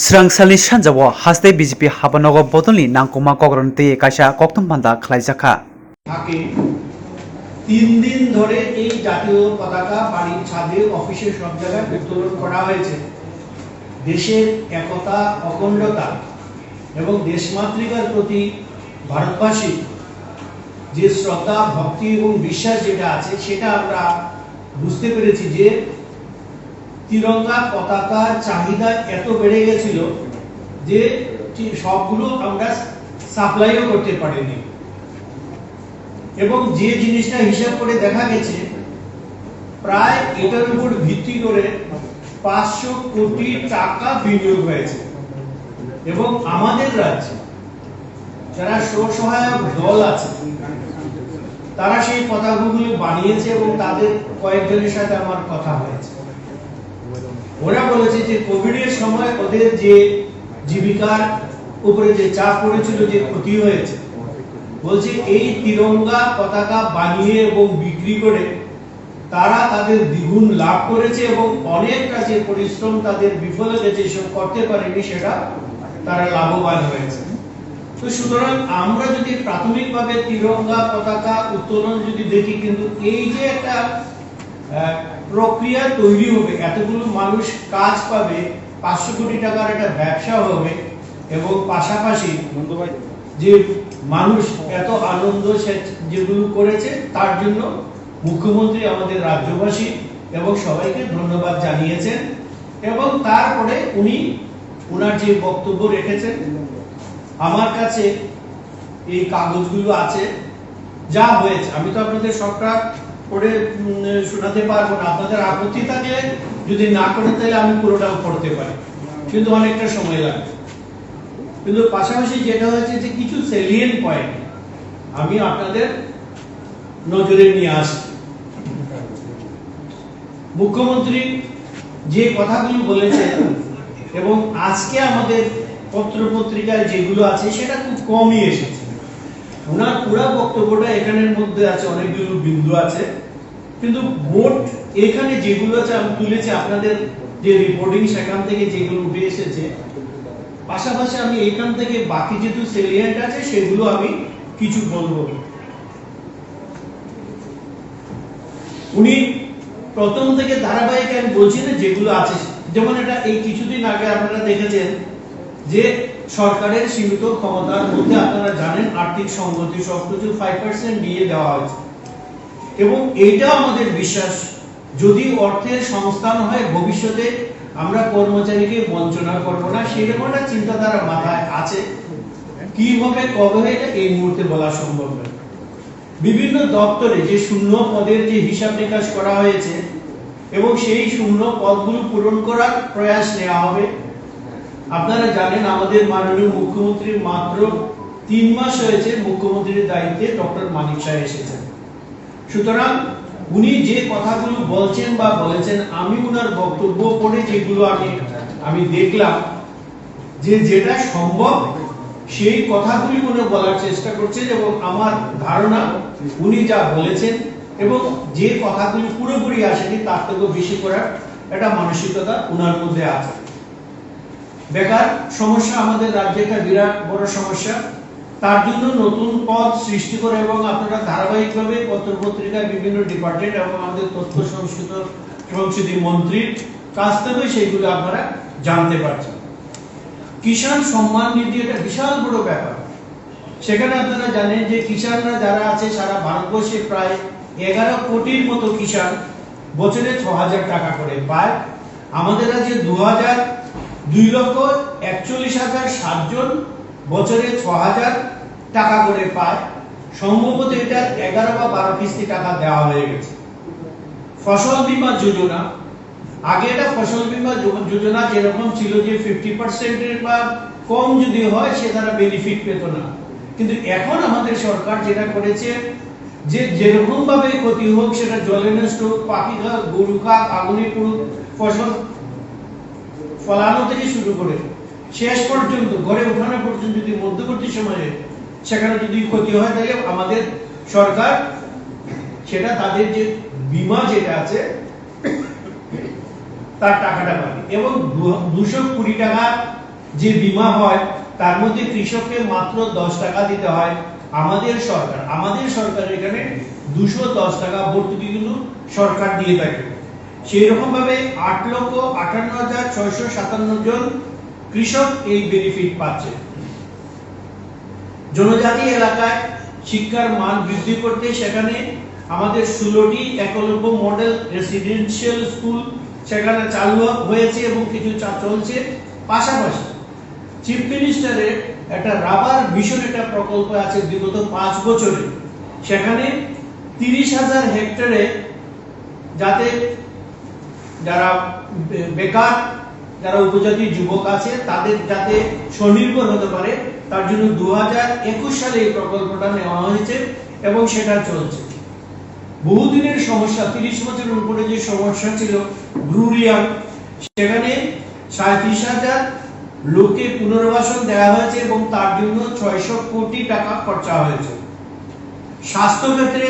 Srangsalni Shanjawo haste BJP Habanogo Bodolni Nangkoma Kogronte Kaisa Koktombanda Khlaijaka থাকে 3 দিন ধরে এই জাতীয় পতাকা বাড়ির ছাদে অফিসে সব জায়গায় উত্তোলন করা হয়েছে। দেশের একতা অখণ্ডতা এবং দেশমাতৃকার প্রতি ভারতবাসী যে শ্রদ্ধা ভক্তি এবং বিশ্বাস যেটা আছে সেটা আমরা বুঝতে পেরেছি যে তিরঙ্গা পতাকার চাহিদা এত বেড়ে গেছিল যে সবগুলো আমরা সাপ্লাইও করতে পারিনি এবং যে জিনিসটা হিসাব করে দেখা গেছে প্রায় এটার উপর ভিত্তি করে 500 কোটি টাকা বিনিয়োগ হয়েছে এবং আমাদের রাজ্যে যারা স্বসহায়ক দল আছে তারা সেই পতাকাগুলো বানিয়েছে এবং তাদের কয়েকজনের সাথে আমার কথা হয়েছে। ওরা বলেছে যে কোভিডের সময় ওদের যে জীবিকার উপরে যে চাপ পড়েছিল, যে ক্ষতি হয়েছে, বলছে এই তিরঙ্গা পতাকা বানিয়ে এবং বিক্রি করে তারা তাদের দ্বিগুণ লাভ করেছে এবং অনেকটা যে পরিশ্রম তাদের বিফলে গেছে সব করতে পারেনি সেটা তারা লাভবান হয়েছে। তো সুতরাং আমরা যদি প্রাথমিকভাবে তিরঙ্গা পতাকা উত্তোলন যদি দেখি, কিন্তু এই যে একটা প্রক্রিয়া তৈরি হবে, এতগুলো মানুষ কাজ পাবে, 500 কোটি টাকার একটা ব্যবসা হবে এবং পাশাপাশি যে মানুষ এত আনন্দ যেগুলো করেছে তার জন্য মুখ্যমন্ত্রী আমাদের রাজ্যবাসী এবং সবাইকে ধন্যবাদ জানিয়েছেন এবং তারপরে উনি ওনার যে বক্তব্য রেখেছেন, আমার কাছে এই কাগজগুলো আছে যা হয়েছে। আমি তো আপনাদের সবটা পড়ে শোনাতে পারবো না, আপনাদের আপত্তি থাকলে যদি না করে তাহলে আমি পুরোটাও পড়তে পারি, কিন্তু অনেকটা সময় লাগবে। কিন্তু পাশাপাশি যেটা হয়েছে যে কিছু সেলিয়েন্ট পয়েন্ট আমি আপনাদের নজরে নিয়ে আসছি। মুখ্যমন্ত্রী যে কথাগুলো বলেছেন এবং আজকে আমাদের পত্রপত্রিকায় যেগুলো আছে সেটা খুব কমই এসেছে। ওনার পুরো বক্তব্যটা এখানের মধ্যে আছে, অনেকগুলো বিন্দু আছে, কিন্তু মোট এখানে যেগুলো আছে আমি তুলেছি আপনাদের যে রিপোর্টিং সেখান থেকে যেগুলো উঠে এসেছে। পাশাপাশি আমি এখান থেকে বাকি যেটু সেলিয়েন্ট আছে সেগুলো আমি কিছু বলবো। উনি প্রথম থেকে ধারাবাহিক আমি বলছি না যেগুলো আছে, যেমন এটা এই কিছুদিন আগে আপনারা দেখেছেন যে সরকারের সীমিত ক্ষমতার মধ্যে আপনারা জানেন আর্থিক সংগতি সবকিছু 5% দিয়ে দেওয়া হয়েছে এবং এইটা আমাদের বিশ্বাস যদি অর্থের সংস্থান হয় ভবিষ্যতে আমরা কর্মচারীকে বঞ্চনা করব না, সেরকম একটা চিন্তাধারা মাথায় আছে। কিভাবে কবে এটা এই মুহূর্তে বলা সম্ভব নয়। বিভিন্ন দপ্তরে যে শূন্য পদের যে হিসাব নিকাশ করা হয়েছে এবং সেই শূন্য পদগুলো পূরণ করার প্রয়াস নেওয়া হবে। আপনারা জানেন আমাদের মাননীয় মুখ্যমন্ত্রী মাত্র 3 মাস হয়েছে মুখ্যমন্ত্রীর দায়িত্বে ডক্টর মানিক সাহেব এসেছেন। সুতরাং উনি যে কথাগুলো বলছেন বা বলেছেন, আমি ওনার বক্তব্য পড়ে যেগুলো আমি দেখলাম যে যেটা সম্ভব সেই কথাগুলি উনি বলার চেষ্টা করছেন এবং আমার ধারণা উনি যা বলেছেন এবং যে কথাগুলি পুরোপুরি আসেনি তার থেকেও বেশি করার একটা মানসিকতা ওনার মধ্যে আছে। বেকার সমস্যা আমাদের রাজ্যে একটা বিরাট বড় সমস্যা, তার জন্য নতুন পদ সৃষ্টি করে এবং আপনারা ধারাবাহিকভাবে পত্রপত্রিকায় বিভিন্ন ডিপার্টমেন্ট এবং আমাদের তথ্য সংস্কৃতি মন্ত্রীর কাছ থেকে সেইগুলো আপনারা জানতে পারছেন। কিষাণ সম্মান নিধি এটা বিশাল বড় ব্যাপার। সেখানে আপনারা জানেন যে কিষাণরা যারা আছে সারা ভারতবর্ষে প্রায় 11 কোটির মতো কিষাণ বছরে 6000 টাকা করে পায়। আমাদের রাজ্যে 2,41,60,000 জন বছরে 6000 টাকা করে পায়। সম্ভবত এটা 11 বা 12 কিস্তি টাকা দেওয়া হয়ে গেছে। ফসল বীমা যোজনা, আগে এটা ফসল বীমা যোজনা যেরকম ছিল যে 50% এর বা কম যদি হয় সে তারা বেনিফিট পেত না, কিন্তু এখন আমাদের সরকার যেটা করেছে যে যেরকম ভাবে ক্ষতি হোক, সেটা জলে নষ্ট হোক, পাখি খাক, গরু খাক, আগুনে পুড়ুক, ফসল ফলানো থেকে শুরু করে শেষ পর্যন্ত ঘরে উঠানো পর্যন্ত যদি মধ্যবর্তী সময়ে সেখানে যদি ক্ষতি হয় তাহলে আমাদের সরকার সেটা তাদের যে বীমা যেটা আছে তার টাকাটা পাবে এবং 220 টাকা যে বীমা হয় তার মধ্যে কৃষককে মাত্র 10 টাকা দিতে হয়। আমাদের সরকার এখানে 210 টাকা ভর্তুকি কিন্তু সরকার দিয়ে থাকে। সেই রকম ভাবে 8,58,657 জন কৃষক এই বেনিফিট পাচ্ছে। জনজাতি এলাকায় শিক্ষার মান বৃদ্ধি করতে সেখানে আমাদের 16টি একলব্য মডেল রেসিডেন্সিয়াল স্কুল সেখানে চালু হয়েছে এবং কিছু চলছে। পাশাপাশি চিফ মিনিস্টারের একটা রাবার মিশন একটা প্রকল্প আছে বিগত 5 বছরে, সেখানে 30,000 হেক্টরে যাতে যারা বেকার যারা উপজাতি যুবক আছে তাদের যাতে স্বনির্ভর হতে পারে তার জন্য 2021 সালে এই প্রকল্পটা নেওয়া হয়েছে এবং সেটা চলছে। বহুদিনের সমস্যা, 30 বছরের উপরে যে সমস্যা ছিল ব্রুরিয়াম, সেখানে 37,000 লোককে পুনর্বাসন দেওয়া হয়েছে এবং তার জন্য 600 কোটি টাকা খরচা হয়েছে। স্বাস্থ্য ক্ষেত্রে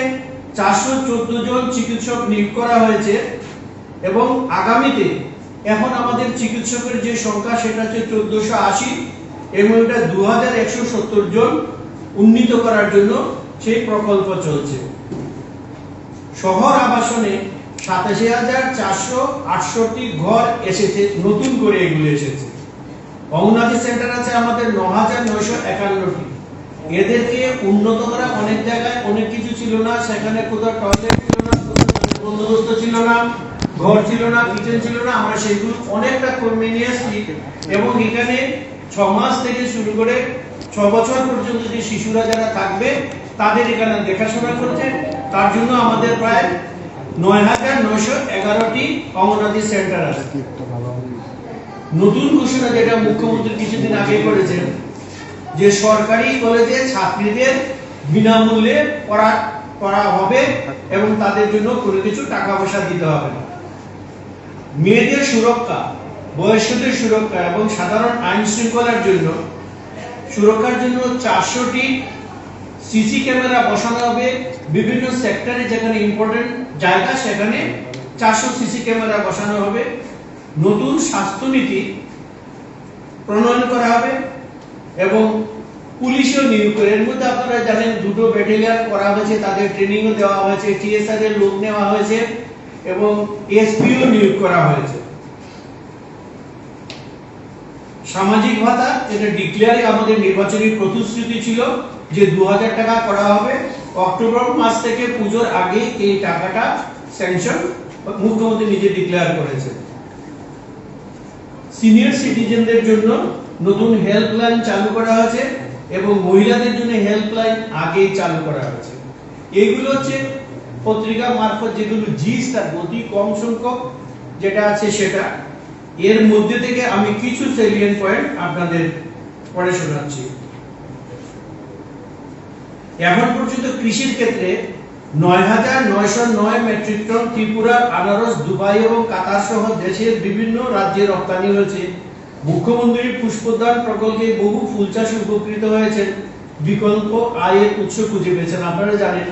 414 জন চিকিৎসক নিয়োগ করা হয়েছে এবং আগামীতে এখন আমাদের চিকিৎসকের যে সংখ্যা সেটা হচ্ছে 1480 এবং এটা 2170 জন উন্নীত করার জন্য সেই প্রকল্প চলছে। শহর আবাসনে 87,468 ঘর এসেছে, নতুন করে এগুলো এসেছে। অঙ্গনাদি সেন্টার আছে আমাদের 9,951টি। এদেরকে উন্নত করা, অনেক জায়গায় অনেক কিছু ছিল না, সেখানে কোথাও টয়লেট ছিল না, কোথাও বন্দোবস্ত ছিল না, ঘর ছিল না, কিচেন ছিল না, আমরা সেগুলো অনেকটা কমিয়ে নিয়ে আসছি এবং এখানে 6 মাস থেকে শুরু করে 6 বছর পর্যন্ত যে শিশুরা যারা থাকবে তাদের এখানে দেখাশোনা করছে। তার জন্য আমাদের প্রায় 9,911টি অঙ্গনাদি সেন্টার আছে। নতুন ঘোষণা যেটা মুখ্যমন্ত্রী কিছুদিন আগে করেছেন যে সরকারি কলেজে ছাত্রীদের বিনামূল্যে পড়া হবে এবং তাদের জন্য কোনো কিছু টাকা পয়সা দিতে হবে না। মেয়েদের সুরক্ষা, বয়স্কদের সুরক্ষা এবং সাধারণ আইন শৃঙ্খলার জন্য সুরক্ষার জন্য 400টি সিসি ক্যামেরা বসানো হবে। বিভিন্ন সেক্টরে যেখানে ইম্পর্টেন্ট জায়গা সেখানে 400 সিসি ক্যামেরা বসানো হবে। নতুন স্বাস্থ্যনীতি প্রণয়ন করা হবে এবং পুলিশও নিয়োগ করে, এর মধ্যে আপনারা জানেন 2টো ব্যাটালিয়ন করা হয়েছে, তাদের ট্রেনিংও দেওয়া হয়েছে, টিএসআর এর লোক নেওয়া হয়েছে এবং এসপিও নিয়োগ করা হয়েছে। সামাজিক ভাতা এটা ডিক্লেয়ারে আমাদের নির্বাচনী প্রতিশ্রুতি ছিল যে 2000 টাকা করা হবে। অক্টোবর মাস থেকে পুজোর আগে এই টাকাটা স্যাংশন মুখ্যমন্ত্রী নিজে ডিক্লেয়ার করেছে। সিনিয়র সিটিজেনদের জন্য নতুন হেল্পলাইন চালু করা হয়েছে এবং মহিলাদের জন্য হেল্পলাইন আগেই চালু করা হয়েছে। এগুলো হচ্ছে পত্রিকা মারফত যেগুলো জিস্টার অতি কম সংখ্যক যেটা আছে সেটা। এর মধ্যে থেকে আমি কিছু সেলিয়েন্ট পয়েন্ট আপনাদের পড়ে শোনাচ্ছি। এখন পর্যন্ত কৃষির ক্ষেত্রে 9,909 মেট্রিক টন ত্রিপুরার আনারস, দুবাই এবং কাতার সহ দেশের বিভিন্ন রাজ্যে রপ্তানি হয়েছে। মুখ্যমন্ত্রীর পুষ্পদান প্রকল্পে বহু ফুল চাষী উপকৃত হয়েছেন, বিকল্প আয়ের উৎস খুঁজে পেয়েছেন। আপনারা জানেন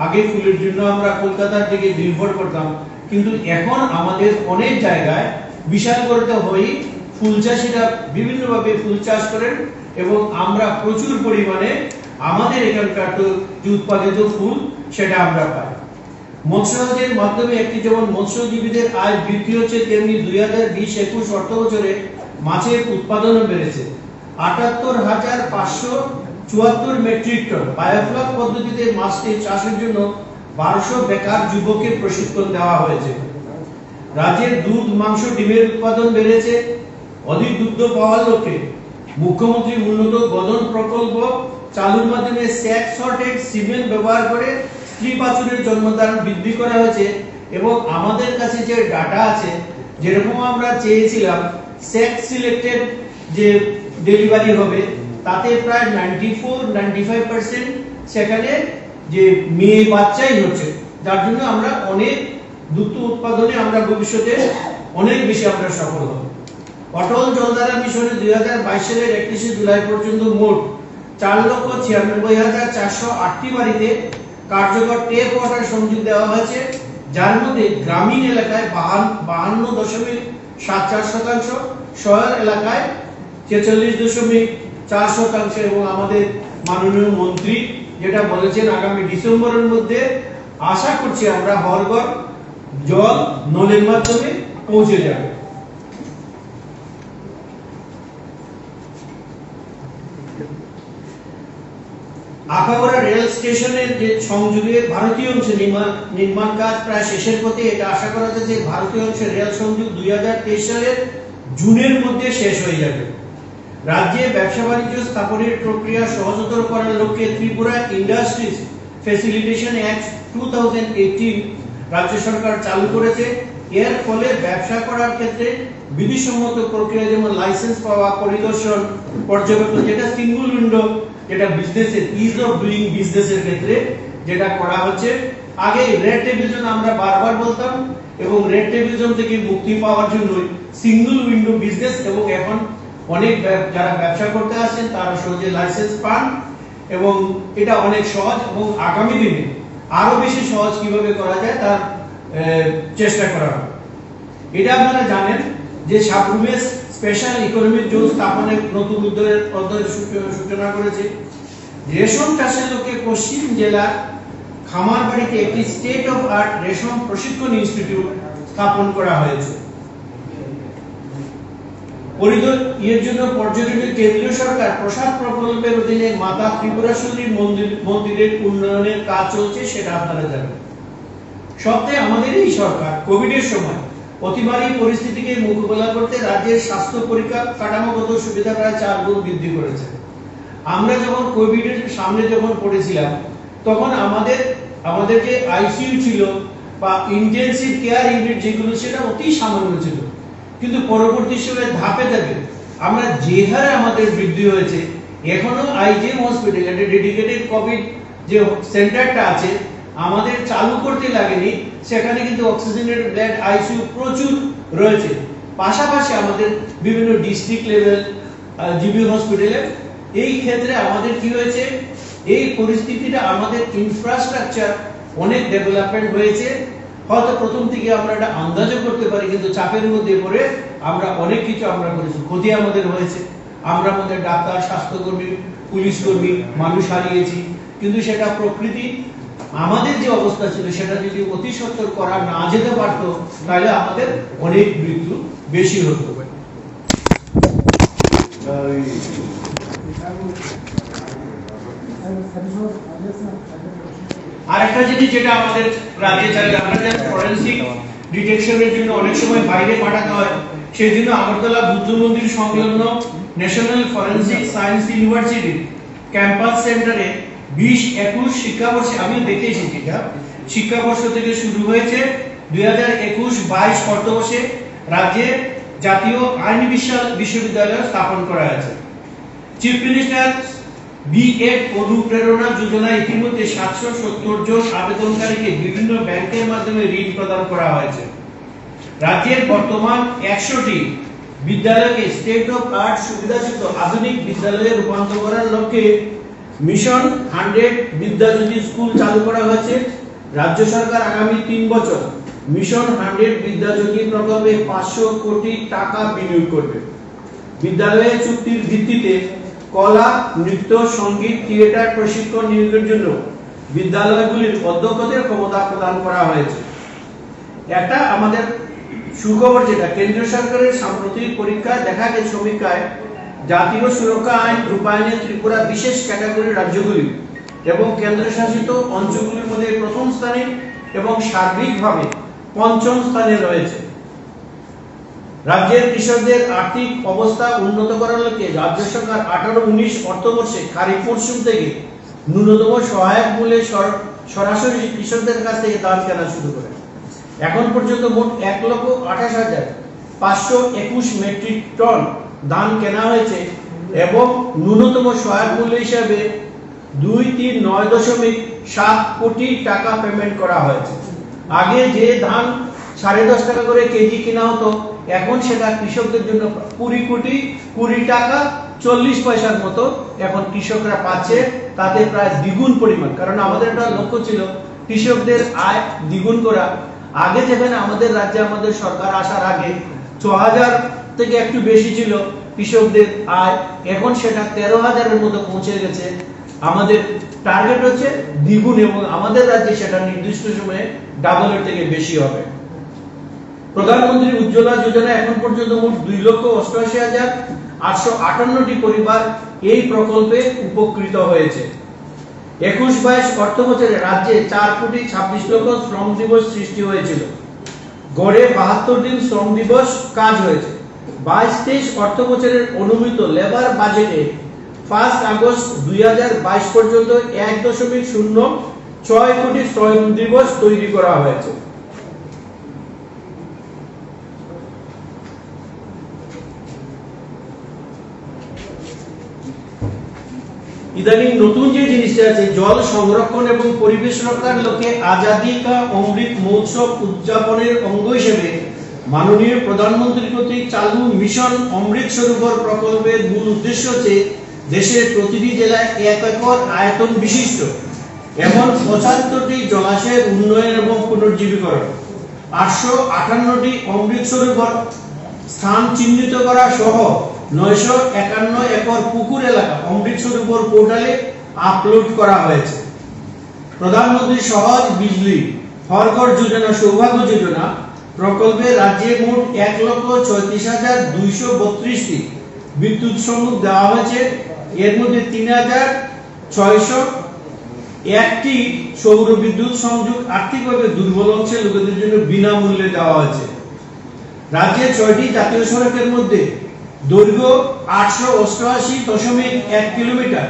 আগে ফুলের জন্য আমরা কলকাতার দিকে নির্ভর করতাম, কিন্তু এখন আমাদের অনেক জায়গায় বিশাল করতে হয় ফুল চাষীরা বিভিন্নভাবে ফুল চাষ করেন এবং আমরা প্রচুর পরিমাণে আমাদের এখানকার যে উৎপাদিত ফুল সেটা আমরা পাই। মৎস্যচাষের মাধ্যমে একটি যেমন মৎস্যজীবীদের আয় বৃদ্ধি হচ্ছে, তেমনি 2020-21 অর্থ বছরে মাছের উৎপাদনও বেড়েছে। 78,574 মেট্রিক টন। বায়োফ্লক পদ্ধতিতে মাছ চাষের জন্য 1200 বেকার যুবককে প্রশিক্ষণ দেওয়া হয়েছে। রাজ্যের দুধ, মাংস, ডিমের উৎপাদন বেড়েছে। অধিক দুগ্ধ পাওয়ার লক্ষ্যে মুখ্যমন্ত্রী উন্নত গদন প্রকল্প চালুর মাধ্যমে সেক্স সর্টেড সিমেন্ট ব্যবহার করে স্ত্রী বাছুরের জন্মদান বৃদ্ধি করা হয়েছে এবং আমাদের কাছে যে ডাটা আছে, যেরকম আমরা চেয়েছিলাম সেক্স সিলেক্টেড যে ডেলিভারি হবে তাতে প্রায় 94-95% সেখানে যে মেয়ে বাচ্চাই হচ্ছে, যার জন্য আমরা অনেক দুগ্ধ উৎপাদনে আমরা ভবিষ্যতে অনেক বেশি আমরা সফল হব। অটল জলধারা মিশনে 2022 সালের 31 জুলাই পর্যন্ত মোট 4,96,408টি বাড়িতে কার্যকর টেপ ওয়াটার সংযোগ দেওয়া হয়েছে, যার মধ্যে গ্রামীণ এলাকায় 52.74%, শহর এলাকায় 46.4% এবং আমাদের মাননীয় মন্ত্রী যেটা বলেছেন আগামী ডিসেম্বরের মধ্যে আশা করছি আমরা হরঘর জল নলের মাধ্যমে পৌঁছে যাবে। আখাউড়া রেল স্টেশনের যে সংযোগে ভারতীয় অংশে নির্মাণ কাজ প্রায় শেষের পথে। এটা আশা করা যাচ্ছে যে ভারতীয় অংশের রেল সংযোগ 2023 সালের জুনের মধ্যে শেষ হয়ে যাবে। রাজ্যে ব্যবসা বাণিজ্য স্থাপনের প্রক্রিয়া সহজতর করার লক্ষ্যে ত্রিপুরা ইন্ডাস্ট্রিজ ফ্যাসিলিটেশন অ্যাক্ট 2018 রাজ্য সরকার চালু করেছে। এর ফলে ব্যবসা করার ক্ষেত্রে বিধিসম্মত প্রক্রিয়া যেমন লাইসেন্স পাওয়া, পরিদর্শন, পর্যবেক্ষণ, যেটা সিঙ্গল উইন্ডো, যেটা বিজনেসের ইজ অফ ডুইং বিজনেসের ক্ষেত্রে যেটা করা হচ্ছে। আগে রেড টেবিল জোন আমরা বারবার বলতাম এবং রেড টেবিল জোন থেকে মুক্তি পাওয়ার জন্য সিঙ্গল উইন্ডো বিজনেস, এবং এখন অনেক যারা ব্যবসা করতে আসেন তারা সহজে লাইসেন্স পান এবং এটা অনেক সহজ, এবং আগামী দিনে আরো বেশি সহজ কিভাবে করা যায় তার চেষ্টা করা হবে। এটা আপনারা জানেন যে সাবরুমে স্পেশাল ইকোনমিক জোন স্থাপনের নতুন উদ্যোগের সূচনা করেছে। রেশম চাষের লক্ষ্যে পশ্চিম জেলার খামারবাড়িতে একটি স্টেট অফ আর্ট রেশম প্রশিক্ষণ ইনস্টিটিউট স্থাপন করা হয়েছে। এর জন্য পর্যটনের কেন্দ্রীয় সরকার প্রসাদ প্রকল্পের অধীনে মাতা ত্রিপুরাসুন্দরী মন্দিরের উন্নয়নের কাজ চলছে, সেটা আপনারা জানেন। সপ্তাহে আমাদের এই সরকার কোভিডের সময় অতিমারী পরিস্থিতিকে মোকাবেলা করতে রাজ্যের স্বাস্থ্য পরীক্ষা কাঠামোগত সুবিধা প্রায় 4 গুণ বৃদ্ধি করেছে। আমরা যখন কোভিডের সামনে যখন পড়েছিলাম তখন আমাদের যে আইসিইউ ছিল বা ইন্টেনসিভ কেয়ার ইউনিট যেগুলো সেটা অতি সামান্য ছিল, কিন্তু পরবর্তী সময়ে ধাপে ধাপে আমরা যে হারে আমাদের বৃদ্ধি হয়েছে, এখনো আইজিএম হসপিটাল একটা ডেডিকেটেড কোভিড যে সেন্টারটা আছে আমাদের চালু করতে লাগেনি, সেখানে কিন্তু অক্সিজেনের বেড আইসিইউ প্রচুর রয়েছে। পাশাপাশি আমাদের বিভিন্ন ডিস্ট্রিক্ট লেভেল জিবি হসপিটালে এই ক্ষেত্রে আমাদের কি হয়েছে, এই পরিস্থিতিটা আমাদের ইনফ্রাস্ট্রাকচার অনেক ডেভেলপমেন্ট হয়েছে। হয়তো প্রথম থেকে আমরা এটা আন্দাজও করতে পারি, কিন্তু চাপের মধ্যে পড়ে আমরা অনেক কিছু আমরা করেছি, ক্ষতি আমাদের হয়েছে। আমরা আমাদের ডাক্তার, স্বাস্থ্যকর্মী, পুলিশ কর্মী মানুষ হারিয়েছি, কিন্তু সেটা প্রকৃতি আমাদের যে অবস্থা ছিল সেটা যদি অতি সত্বর করা না যেতে পারত তাহলে আমাদের অনেক মৃত্যু বেশি হতো। আরেকটা জিনিস যেটা আমাদের রাজ্যে চাই, আমরা যে ফরেনসিক ডিটেকশনের জন্য অনেক সময় বাইরে পাঠাতে হয়, সেই জন্য আগরতলা বুদ্ধ মন্দির সংলগ্ন national forensic science university campus সেন্টারে 20-21 শিক্ষাবর্ষে, আমি দেখে এসেছি এটা, শিক্ষাবর্ষ থেকে শুরু হয়েছে 2021-22 অর্থবর্ষে রাজ্যে জাতীয় আইন বিশ্ববিদ্যালয় স্থাপন করা হয়েছে। চিফ মিনিস্টার বিএড অনুপ্রেরণা যোজনা ইতিমধ্যে 770 জন আবেদনকারীকে বিভিন্ন ব্যাংকের মাধ্যমে ঋণ প্রদান করা হয়েছে। রাজ্যের বর্তমান 100টি বিদ্যালয়কে স্টেট অফ আর্ট সুবিধাযুক্ত আধুনিক বিদ্যালয়ে রূপান্তর করার লক্ষ্যে মিশন 100 বিদ্যাজ্যোতি স্কুল চালু করা হয়েছে। রাজ্য সরকার আগামী 3 বছর মিশন 100 বিদ্যাজ্যোতি প্রকল্পে 500 কোটি টাকা বিনিয়োগ করবে। বিদ্যালয়ে চুক্তির ভিত্তিতে কলা, নৃত্য, সঙ্গীত, থিয়েটার প্রশিক্ষণ নিয়োগের জন্য বিদ্যালয়গুলির অধ্যক্ষদের ক্ষমতা প্রদান করা হয়েছে। একটা আমাদের সুখবর, যেটা কেন্দ্রীয় সরকারের সাম্প্রতিক পরীক্ষায় দেখা গেছে, সমীক্ষায় জাতীয় সুরক্ষা আইন রূপায়ণে ত্রিপুরা বিশেষ ক্যাটাগরির রাজ্যগুলি এবং কেন্দ্রশাসিত অঞ্চলগুলির মধ্যে প্রথম স্থানে এবং সার্বিকভাবে পঞ্চম স্থানে রয়েছে। রাজ্যের কৃষকদের আর্থিক অবস্থা উন্নত করার লক্ষ্যে রাজ্য সরকার 18-19 অর্থবর্ষে খারিফ মরশুম থেকে ন্যূনতম সহায়ক মূল্যে সরাসরি কৃষকদের কাছ থেকে ধান কেনা শুরু করে। এখন পর্যন্ত মোট 1,28,521 মেট্রিক টন ধান কেনা হয়েছে এবং ন্যূনতম সহায়ক মূল্য হিসাবে 239.7 কোটি টাকা পেমেন্ট করা হয়েছে। আগে যে ধান 10.5 টাকা করে কেজি কেনা হতো, এখন সেটা কৃষকদের জন্য 20 টাকা 40 পয়সার মতো এখন কৃষকরা পাচ্ছে, তাতে প্রায় দ্বিগুণ পরিমাণ। কারণ আমাদের একটা লক্ষ্য ছিল কৃষকদের আয় দ্বিগুণ করা। আগে যেখানে আমাদের রাজ্যে আমাদের সরকার আসার আগে 6,000 থেকে একটু বেশি ছিল, কৃষকদের আয় এখন সেটা 13,000-এর মতো পৌঁছে গেছে। আমাদের টার্গেট হচ্ছে দ্বিগুণ এবং আমাদের রাজ্যে সেটা নির্দিষ্ট সময়ে ডাবলের থেকে বেশি হবে। প্রধানমন্ত্রী উজ্জ্বলা যোজনা এখন পর্যন্ত মোট 2,88,858টি পরিবার এই প্রকল্পে উপকৃত হয়েছে। 21-22 অর্থবছরে রাজ্যে 4,26,00,000 শ্রম দিবস সৃষ্টি হয়েছিল। গড়ে 72 দিন শ্রম দিবস কাজ হয়েছে। 22-23 অর্থবছরের অনুমিত লেবার বাজেটে 1 আগস্ট 2022 পর্যন্ত 1.06 কোটি শ্রম দিবস তৈরি করা হয়েছে। ইদানিং নতুন যে জিনিসটা আছে, জল সংরক্ষণ এবং পরিবেশ রক্ষার লক্ষ্যে আজাদী কা অমৃত মহোৎসব উদযাপনের অঙ্গ হিসেবে মাননীয় প্রধানমন্ত্রী কর্তৃক চালু মিশন অমৃত সরোবর প্রকল্পের মূল উদ্দেশ্য হচ্ছে দেশের প্রতিটি জেলায় 1 একর আয়তন বিশিষ্ট এমন 75টি জলাশয়ের উন্নয়ন এবং পুনর্জীবীকরণ, 858টি অমৃত সরোবর স্থান চিহ্নিত করা সহ 951 একর পুকুর এলাকা অমৃত সরোবর পোর্টালে আপলোড করা হয়েছে। প্রধানমন্ত্রী সহজ বিজলি হর ঘর যোজনা সৌভাগ্য যোজনা প্রকল্পে রাজ্যে মোট 1,36,232টি বিদ্যুৎ সংযোগ দেওয়া হয়েছে। এর মধ্যে 3,601টি সৌর বিদ্যুৎ সংযোগ আর্থিকভাবে দুর্বল অংশের লোকেদের জন্য বিনামূল্যে দেওয়া হয়েছে। রাজ্যের 6টি জাতীয় সড়কের মধ্যে দৈর্ঘ্য 888.1 কিলোমিটার,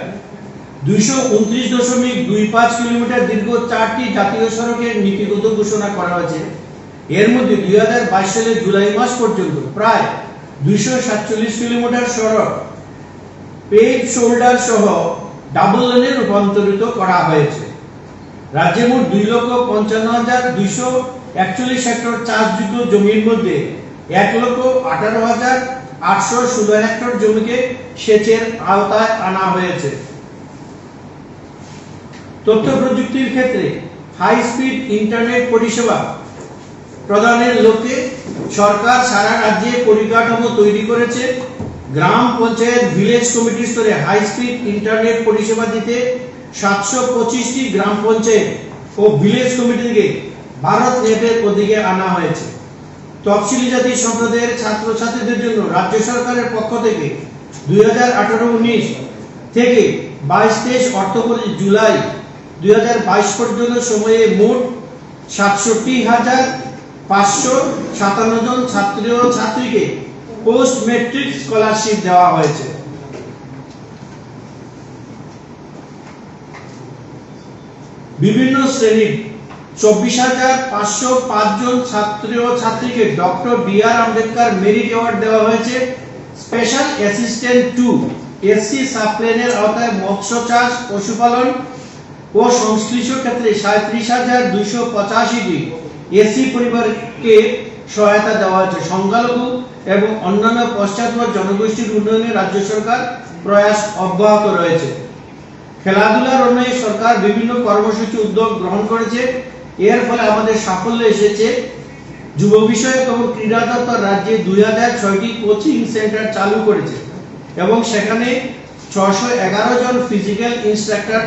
229.25 কিলোমিটার দীর্ঘ 4টি জাতীয় সড়কের নীতিগত ঘোষণা করা হয়েছে। এর মধ্যে 2022 সালের জুলাই মাস পর্যন্ত প্রায় 247 কিলোমিটার সড়ক পেভ শোল্ডার সহ ডাবল লেনে রূপান্তরিত করা হয়েছে। রাজ্যে মোট 2,55,241 হেক্টর চাষযোগ্য জমির মধ্যে 1,18,816 হেক্টর জমিকে সেচের আওতায় আনা হয়েছে। তথ্য প্রযুক্তির ক্ষেত্রে হাই স্পিড ইন্টারনেট পরিষেবা প্রদানের লক্ষ্যে সরকার সারা রাজ্যে পরিকাঠামো তৈরি করেছে। গ্রাম পঞ্চায়েত ভিলেজ কমিটি স্তরে হাই স্পিড ইন্টারনেট পরিষেবা দিতে 725টি গ্রাম পঞ্চায়েত ও ভিলেজ কমিটিকে ভারত নেটের অধীনে আনা হয়েছে। তফসিলি জাতি সম্প্রদায়ের ছাত্রছাত্রীদের জন্য রাজ্য সরকারের পক্ষ থেকে 2018-19 থেকে 22-23 অর্থবছর জুলাই 2022 পর্যন্ত সময়ে মোট 67,557 জন ছাত্রী ও ছাত্রীকে পোস্ট ম্যাট্রিক স্কলারশিপ দেওয়া হয়েছে। বিভিন্ন শ্রেণীর 24,505 জন ছাত্রী ও ছাত্রীকে doctor B.R.. Ambedkar merit award দেওয়া হয়েছে। স্পেশাল অ্যাসিস্ট্যান্ট টু এসসি সাবপ্ল্যানের আওতায় মৎস্য চাষ, পশুপালন ও সংশ্লিষ্ট ক্ষেত্রে 37,285টি এসসি পরিবারকে সহায়তা দেওয়া হয়েছে। সংখ্যালঘু এবং অন্যান্য পশ্চাৎপদ জনগোষ্ঠীর উন্নয়নে রাজ্য সরকার প্রয়াস অব্যাহত রয়েছে। খেলাধুলার উন্নয়নে সরকার বিভিন্ন কর্মসূচি উদ্যোগ গ্রহণ করেছে। এর ফলে আমাদের সাফল্য এসেছে। যুব বিষয়ক এবং ক্রীড়া দপ্তর রাজ্যে 2006টি কোচিং সেন্টার চালু করেছে এবং সেখানে 611 জন ফিজিক্যাল ইনস্ট্রাক্টর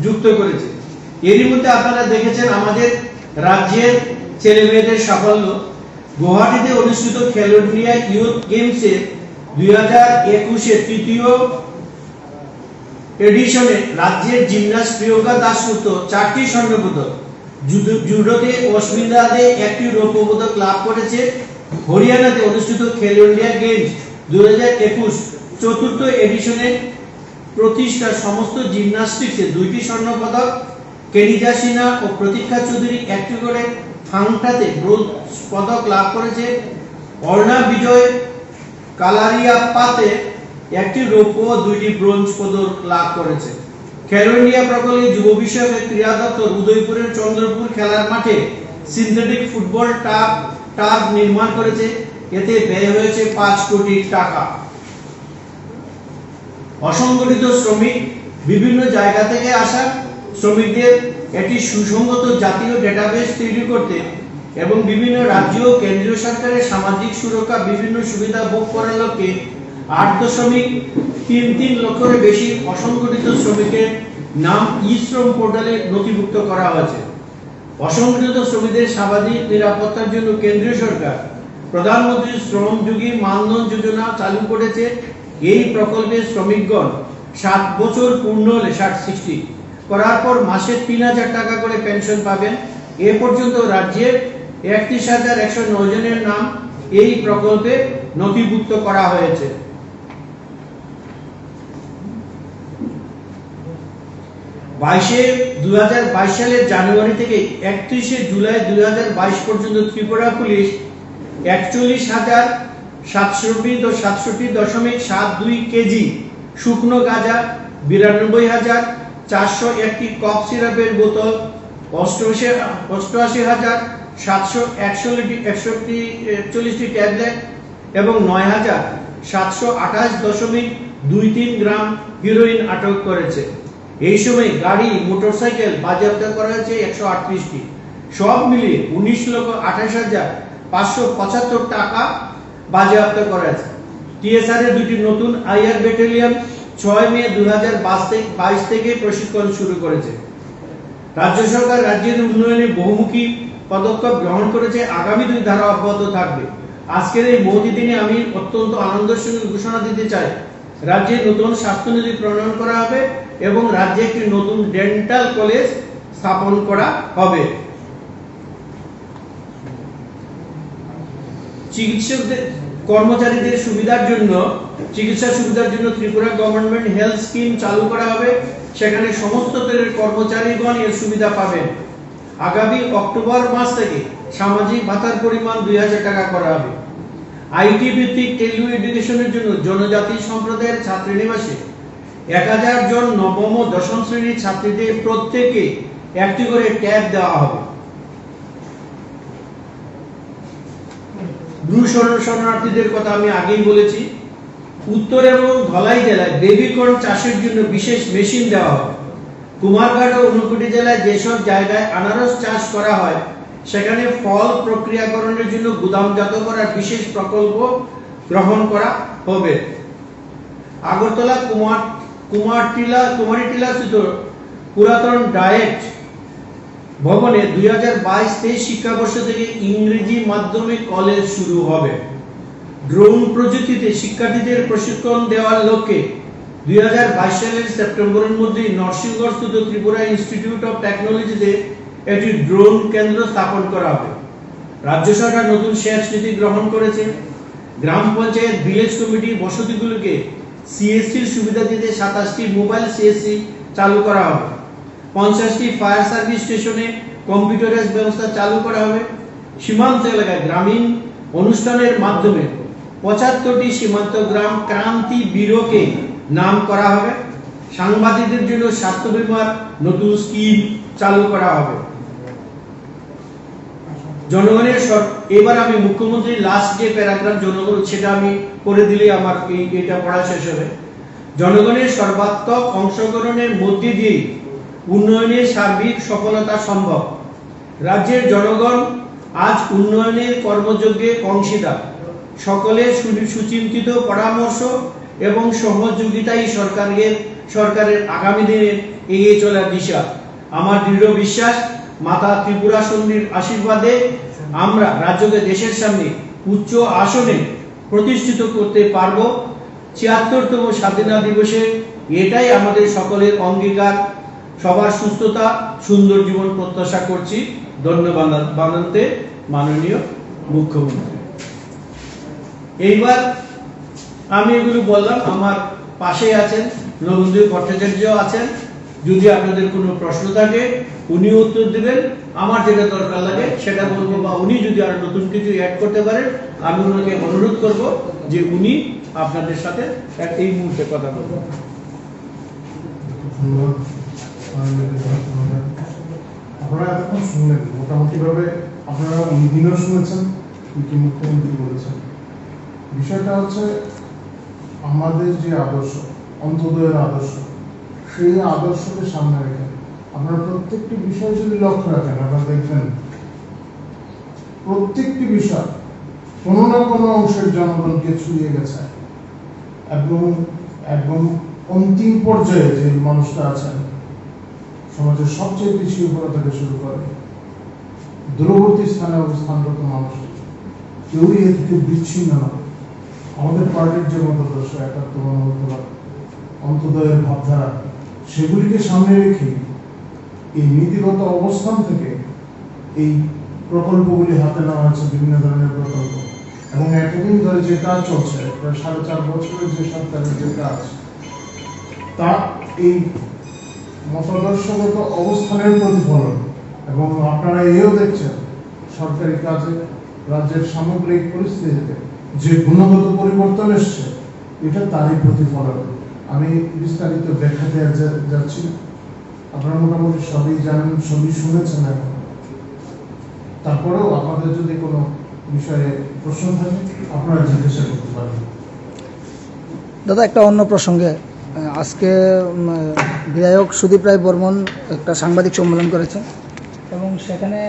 যুক্ত করেছে। এরই মধ্যে আপনারা দেখেছেন আমাদের রাজ্যের ছেলে মেয়েদের সাফল্য। গুয়াহাটিতে অনুষ্ঠিত খেলো ইন্ডিয়া ইউথ গেমসে 2021 তৃতীয় এডিশনে রাজ্যের জিমন্যাস্ট প্রিয়ঙ্কা দাশগুপ্ত 4টি স্বর্ণপদক, জুডোতে অস্মিতা দে 1টি রৌপ্য পদক লাভ করেছে। হরিয়ানাতে অনুষ্ঠিত খেলো ইন্ডিয়া গেমস 2021 চতুর্থ এডিশনে প্রতিষ্ঠা সমস্ত জিমন্যাস্টিক্সে 2টি স্বর্ণ পদক, কেনিজা সিনহা ও প্রতীক্ষা চৌধুরী 1টি করে, থাংটাতে ব্রোঞ্জ পদক লাভ করেছে। অর্ণা বিজয় কালারিয়াপ্পাতে 1টি রৌপ্য ও 2টি ব্রোঞ্জ পদক লাভ করেছে। খেলো ইন্ডিয়া প্রকল্পে যুব বিষয়ক ক্রীড়া দপ্তর উদয়পুরের চন্দ্রপুর খেলার মাঠে সিনথেটিক ফুটবল টার্ফ নির্মাণ করেছে। এতে ব্যয় হয়েছে 5 কোটি টাকা। অসংগঠিত শ্রমিক বিভিন্ন জায়গা থেকে আসা শ্রমিকদের একটি সুসংগত জাতীয় ডেটাবেস তৈরি করতে এবং বিভিন্ন রাজ্য ও কেন্দ্রীয় সরকারের সামাজিক সুরক্ষা বিভিন্ন সুবিধা ভোগ করার লক্ষ্যে 8.33 লক্ষের বেশি অসংগঠিত শ্রমিকের নাম ই শ্রম পোর্টালে নথিভুক্ত করা হয়েছে। অসংগঠিত শ্রমিকদের সামাজিক নিরাপত্তার জন্য কেন্দ্রীয় সরকার প্রধানমন্ত্রী শ্রমযোগী মানধন যোজনা চালু করেছে। এই প্রকল্পে শ্রমিকগণ 7 বছর পূর্ণ হলে 60 করার পর মাসে 3000 টাকা করে পেনশন পাবেন। এ পর্যন্ত রাজ্যের 31,109 জনের নাম এই প্রকল্পে নথিভুক্ত করা হয়েছে। 2022 সালের জানুয়ারি থেকে 31 জুলাই 2022 পর্যন্ত ত্রিপুরা পুলিশ 41,767.72 কেজি শুকনো গাঁজা, 92,401টি কফ সিরাপের বোতল, 88,741টি ট্যাবলেট এবং 9,728.23 গ্রাম হেরোইন আটক করেছে। এই সময় গাড়ি, মোটরসাইকেল বাজেয়াপ্ত করা হয়েছে 138টি। সব মিলিয়ে 19,28,575 টাকা বাজেয়াপ্ত করা হয়েছে। টিএসআর এর দুটি নতুন আইআর ব্যাটালিয়ন 6 মে 2022 থেকে প্রশিক্ষণ শুরু করেছে। রাজ্য সরকার রাজ্যের উন্নয়নে বহুমুখী পদক্ষেপ গ্রহণ করেছে। আগামী 2 ধারা অব্যাহত থাকবে। আজকের এই মহতি দিনে আমি অত্যন্ত আনন্দের সঙ্গে ঘোষণা দিতে চাই, রাজ্যে নতুন স্বাস্থ্যনীতি প্রণয়ন করা হবে এবং রাজ্যে একটি নতুন ডেন্টাল কলেজ স্থাপন করা হবে। চিকিৎসকদের কর্মচারীদের সুবিধার জন্য চিকিৎসা সুবিধার জন্য ত্রিপুরা গভর্নমেন্ট হেলথ স্কিম চালু করা হবে। সেখানে সমস্ত স্তরের কর্মচারীগণ এর সুবিধা পাবেন। আগামী অক্টোবর মাস থেকে সামাজিক ভাতার পরিমাণ 2000 টাকা করা হবে। আইটি ভিত্তিক টেলি এডুকেশনের জন্য জনজাতি সম্প্রদায়ের ছাত্রীনিবাসে 1000 জন নবম ও দশম শ্রেণীর ছাত্রীদের প্রত্যেকে একটি করে ট্যাব দেওয়া হবে। ব্রু শরণার্থীদের কথা আমি আগেই বলেছি। উত্তর এবং ধলাই জেলায় বেবিকর্ন চাষের জন্য বিশেষ মেশিন দেওয়া হবে। কুমারঘাট ও ঊনকোটি জেলায় যেসব জায়গায় আনারস চাষ করা হয় সেখানে ফল প্রক্রিয়াকরণের জন্য গুদামজাত করার বিশেষ প্রকল্প গ্রহণ করা হবে। আগরতলা কুমারটিলা স্থিত পুরাতন ডায়েট ভবনে 2022-23 শিক্ষাবর্ষ থেকে ইংরেজি মাধ্যমে কলেজ শুরু হবে। ড্রোন প্রযুক্তিতে শিক্ষার্থীদের প্রশিক্ষণ দেওয়ার লক্ষ্যে 2022 সালের সেপ্টেম্বরের মধ্যে নরসিংগড় স্থিত ত্রিপুরা ইনস্টিটিউট অফ টেকনোলজিতে একটি ড্রোন কেন্দ্র স্থাপন করা হবে। রাজ্য সরকার নতুন সেচ নীতি গ্রহণ করেছে। গ্রাম পঞ্চায়েত ভিলেজ কমিটি বসতিগুলোকে সিএসসির সুবিধা দিতে 27টি মোবাইল সিএসসি চালু করা হবে। 50টি ফায়ার সার্ভিস স্টেশনে কম্পিউটারাইজ ব্যবস্থা চালু করা হবে। সীমান্ত এলাকায় গ্রামীণ অনুষ্ঠানের মাধ্যমে 75টি সীমান্ত গ্রাম ক্রান্তি ব্যুরোকে নাম করা হবে। সাংবাদিকদের জন্য স্বাস্থ্য বীমার নতুন স্কিম চালু করা হবে। জনগণের এবার আমি মুখ্যমন্ত্রী লাস্ট যে প্যারাগ্রাফ জনগণ সেটা আমি করে দিলে আমার এটা পড়া শেষ হবে। জনগণের সর্বাত্মক অংশগ্রহণের মধ্যে দিয়ে উন্নয়নের সার্বিক সফলতা সম্ভব। রাজ্যের জনগণ আজ উন্নয়নের কর্মযজ্ঞে অংশীদার। সকলের সুচিন্তিত পরামর্শ এবং সহযোগিতাই সরকারের আগামী দিনের এগিয়ে চলার দিশা। আমার দৃঢ় বিশ্বাস, মাতা ত্রিপুরা সুন্দরীর আশীর্বাদে আমরা রাজ্যকে দেশের সামনে উচ্চ আসনে প্রতিষ্ঠিত করতে পারব। ৭৬তম স্বাধীনতা দিবসে এটাই আমাদের সকলের অঙ্গীকার। সবার সুস্থতা, সুন্দর জীবন প্রত্যাশা করছি। ধন্যবাদ বানান্তে মাননীয় মুখ্যমন্ত্রী। এইবার আমি এগুলো বললাম, আমার পাশে আছেন রবীন্দ্র ভট্টাচার্য আছেন। যদি আপনাদের কোনো প্রশ্ন থাকে উনি উত্তর দিবেন। আমার যেটা দরকার লাগে সেটা বলবো, বা উনি যদি আর নতুন কিছু অ্যাড করতে পারেন আমি ওনাকে অনুরোধ করব যে উনি আপনাদের সাথে এই মুহূর্তে কথা বলবেন। আপনারা এতক্ষণ শুনলেন, মোটামুটি ভাবে আপনারা দিনও শুনেছেন, মুখ্যমন্ত্রী বলেছেন। বিষয়টা হচ্ছে আমাদের যে আদর্শ, অন্তোদয়ের আদর্শ, সেই আদর্শকে সামনে রেখে আপনারা প্রত্যেকটি বিষয় যদি লক্ষ্য রাখেন, আপনারা দেখবেন প্রত্যেকটি বিষয় কোনো না কোনো অংশের জনগণকে ছুঁয়ে গেছে। একদম অন্তিম পর্যায়ে যে মানুষটা আছেন, সমাজের সবচেয়ে পিছিয়ে পড়া থেকে শুরু করে দূরবর্তী স্থানে অবস্থানরত মানুষ, কেউই এ থেকে বিচ্ছিন্ন না। আমাদের পার্টির যে মতাদর্শ, একাত্ম মতবাদ, অন্তোদয়ের ভাবধারা, সেগুলিকে সামনে রেখে এই নীতিগত অবস্থান থেকে এই প্রকল্পগুলি হাতে নেওয়া হয়েছে, বিভিন্ন ধরনের প্রকল্প। এবং এতদিন ধরে যে কাজ চলছে, প্রায় 4.5 বছরের যে সরকারের যে কাজ, তা এই মতাদর্শগত অবস্থানের প্রতিফলন। এবং আপনারা এও দেখছেন সরকারি কাজে রাজ্যের সামগ্রিক পরিস্থিতিতে যে গুণগত পরিবর্তন এসছে, এটা তারই প্রতিফলন। আমি বিস্তারিত দেখাতে যাচ্ছি না, আপনারা মোটামুটি সবই জানেন, সবই শুনেছেন। এখন তারপরেও আপনাদের যদি কোনো বিষয়ে প্রশ্ন থাকে আপনারা জিজ্ঞাসা করতে পারেন। দাদা, একটা অন্য প্রসঙ্গে, আজকে বিধায়ক সুদীপ রায় বর্মন একটা সাংবাদিক সম্মেলন করেছেন এবং সেখানে